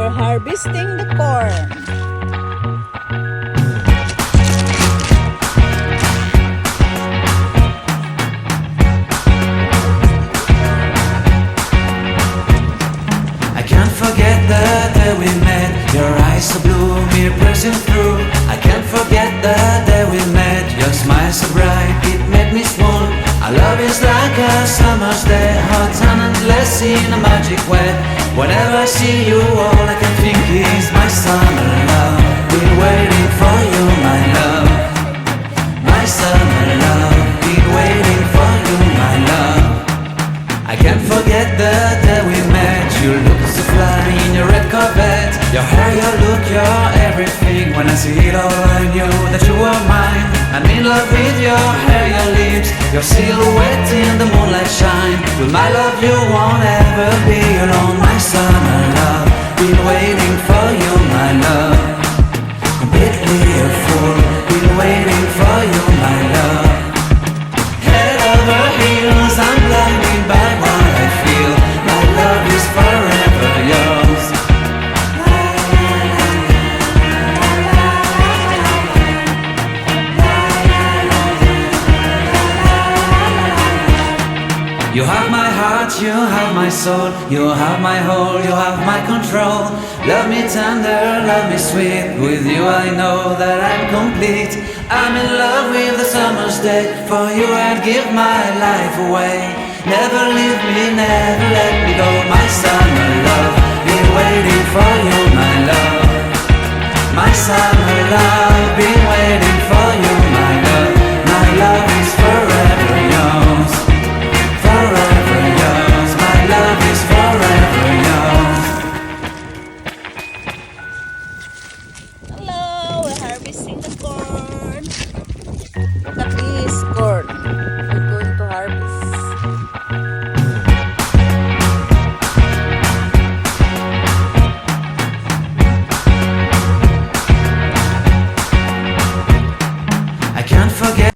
we're harvesting the corn. I can't forget the day we met. Your eyes so blue, me pressing through. I can't forget the day we met. Your smile so bright, it made me swoon. Our love is like a summer's day, hot and endless in a magic way. Whenever I see you, all I can think is my summer love. Been waiting for you, my love. My summer love. Been waiting for you, my love. I can't forget the day we met. You look so fly in your red Corvette. Your hair, your look, your everything. When I see it all, I knew that you were mine. I'm in love with your hair, your lips, your silhouette in the moonlight shine. With my love you won't ever be alone. My summer love, been waiting for you, my love. Completely a fool, been waiting for you, my love. Head over heels, I'm blinded by what I feel. My love is forever yours. You have my heart, you have my soul, you have my whole, you have my control. Love me tender, love me sweet. With you I know that I'm complete. I'm in love with the summer's day. For you I'd give my life away. Never leave me, never let me go. My summer love, been waiting for you, my love. My summer love, been waiting for you, my love. My love is forever yours. Forever yours, my love is forever yours. Hello, we're harvesting the corn. Look at this corn.